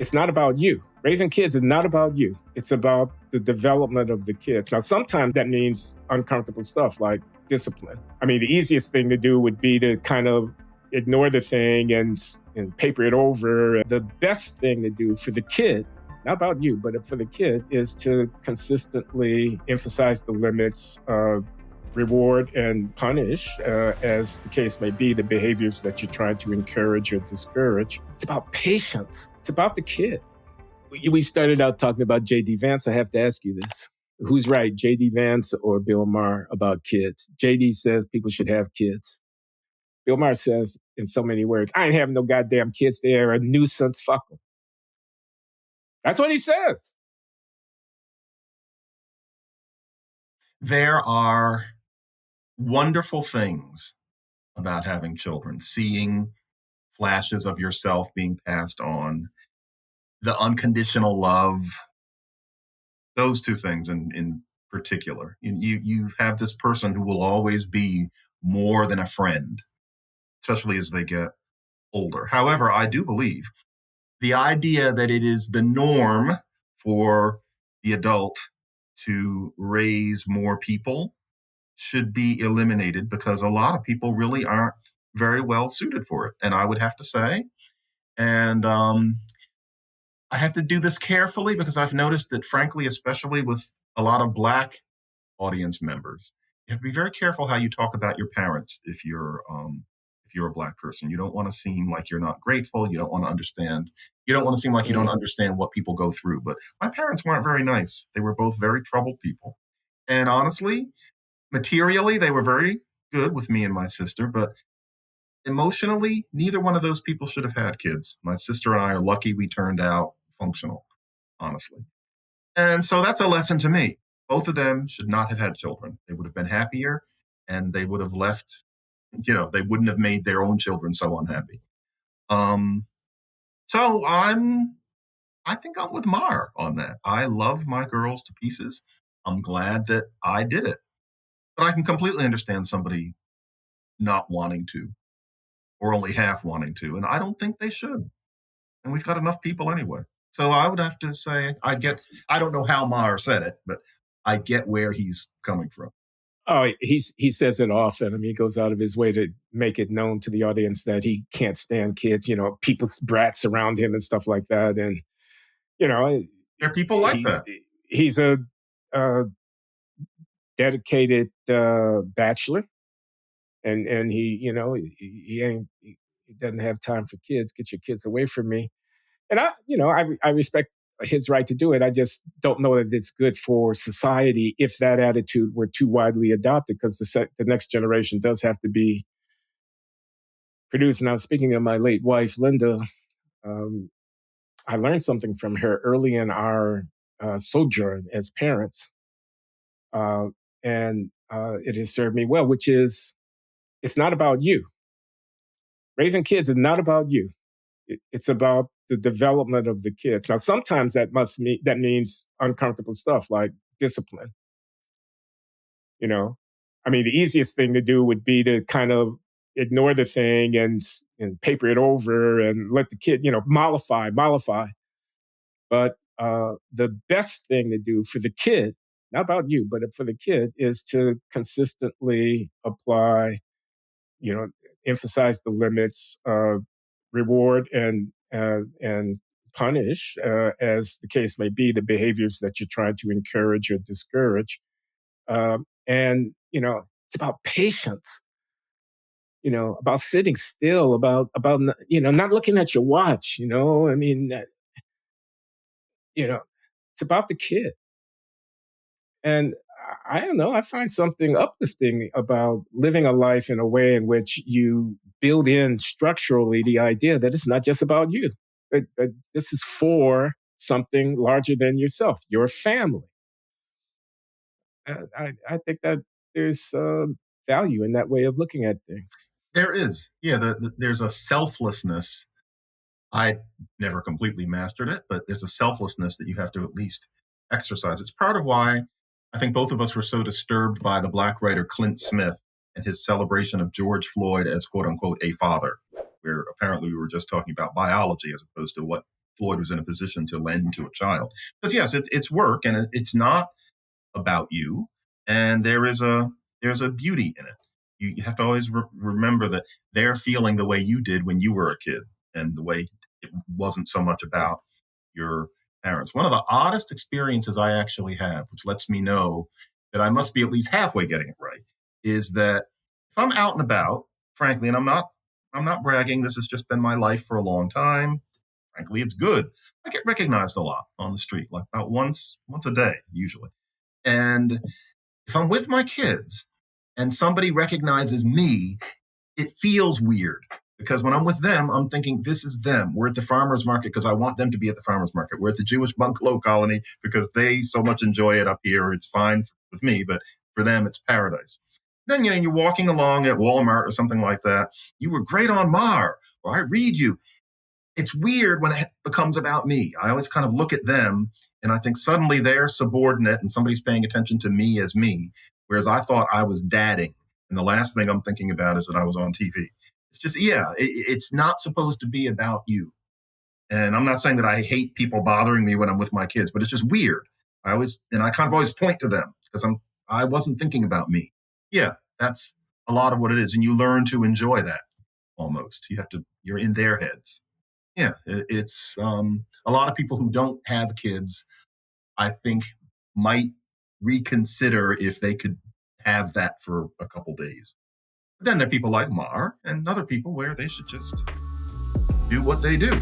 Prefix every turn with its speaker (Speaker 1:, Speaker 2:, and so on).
Speaker 1: It's not about you. Raising kids is not about you. It's about the development of the kids. Now, sometimes that means uncomfortable stuff like discipline. I mean, the easiest thing to do would be to kind of ignore the thing and paper it over. The best thing to do for the kid, not about you, but for the kid, is to consistently emphasize the limits of reward and punish, as the case may be, the behaviors that you're trying to encourage or discourage. It's about patience. It's about the kid. We started out talking about J.D. Vance. I have to ask you this. Who's right, J.D. Vance or Bill Maher about kids? J.D. says people should have kids. Bill Maher says, in so many words, I ain't having no goddamn kids. They're a nuisance. Fuck them. That's what he says.
Speaker 2: There are wonderful things about having children, seeing flashes of yourself being passed on, the unconditional love, those two things in particular. You have this person who will always be more than a friend, especially as they get older. However, I do believe the idea that it is the norm for the adult to raise more people should be eliminated, because a lot of people really aren't very well suited for it. And I would have to say, and I have to do this carefully, because I've noticed that, frankly, especially with a lot of Black audience members, you have to be very careful how you talk about your parents if you're a Black person. You don't want to seem like you're not grateful. You don't want to understand. You don't want to seem like you don't understand what people go through. But my parents weren't very nice. They were both very troubled people. And honestly, materially, they were very good with me and my sister, but emotionally, neither one of those people should have had kids. My sister and I are lucky we turned out functional, honestly. And so that's a lesson to me. Both of them should not have had children. They would have been happier, and they would have left, they wouldn't have made their own children so unhappy. So I think I'm with Mar on that. I love my girls to pieces. I'm glad that I did it. But I can completely understand somebody not wanting to, or only half wanting to. And I don't think they should. And we've got enough people anyway. So I would have to say, I don't know how Maher said it, but I get where he's coming from.
Speaker 1: Oh, he says it often. I mean, he goes out of his way to make it known to the audience that he can't stand kids, people's brats around him and stuff like that. And,
Speaker 2: there are people like that.
Speaker 1: He's a dedicated bachelor, and he doesn't have time for kids. Get your kids away from me. And I respect his right to do it. I just don't know that it's good for society if that attitude were too widely adopted, because the next generation does have to be produced. Now, speaking of my late wife, Linda, I learned something from her early in our sojourn as parents. And it has served me well, which is, it's not about you. Raising kids is not about you. It's about the development of the kids. Now, sometimes that means uncomfortable stuff like discipline. I mean, the easiest thing to do would be to kind of ignore the thing and paper it over and let the kid, mollify. But the best thing to do for the kid, not about you, but for the kid, is to consistently apply, emphasize the limits of reward and punish, as the case may be, the behaviors that you're trying to encourage or discourage. And it's about patience, about sitting still, about not looking at your watch, I mean, it's about the kid. And I don't know, I find something uplifting about living a life in a way in which you build in structurally the idea that it's not just about you, that this is for something larger than yourself, your family. I think that there's value in that way of looking at things.
Speaker 2: There is. Yeah, there's a selflessness. I never completely mastered it, but there's a selflessness that you have to at least exercise. It's part of why I think both of us were so disturbed by the Black writer Clint Smith and his celebration of George Floyd as, quote unquote, a father, where apparently we were just talking about biology as opposed to what Floyd was in a position to lend to a child. Because yes, it's work, and it's not about you, and there's a beauty in it. You have to always remember that they're feeling the way you did when you were a kid, and the way it wasn't so much about your parents. One of the oddest experiences I actually have, which lets me know that I must be at least halfway getting it right, is that if I'm out and about, frankly, and I'm not bragging, this has just been my life for a long time. Frankly, it's good. I get recognized a lot on the street, like about once a day, usually. And if I'm with my kids and somebody recognizes me, it feels weird, because when I'm with them, I'm thinking, this is them. We're at the farmer's market because I want them to be at the farmer's market. We're at the Jewish bungalow colony because they so much enjoy it up here. It's fine with me, but for them, it's paradise. Then, you're walking along at Walmart or something like that. You were great on Mar, or I read you. It's weird when it becomes about me. I always kind of look at them and I think suddenly they're subordinate and somebody's paying attention to me as me, whereas I thought I was dadding. And the last thing I'm thinking about is that I was on TV. It's just, yeah, it's not supposed to be about you. And I'm not saying that I hate people bothering me when I'm with my kids, but it's just weird. I kind of always point to them because I wasn't thinking about me. Yeah, that's a lot of what it is. And you learn to enjoy that almost. You're in their heads. Yeah, it's a lot of people who don't have kids, I think, might reconsider if they could have that for a couple days. But then there are people like Mar and other people where they should just do what they do.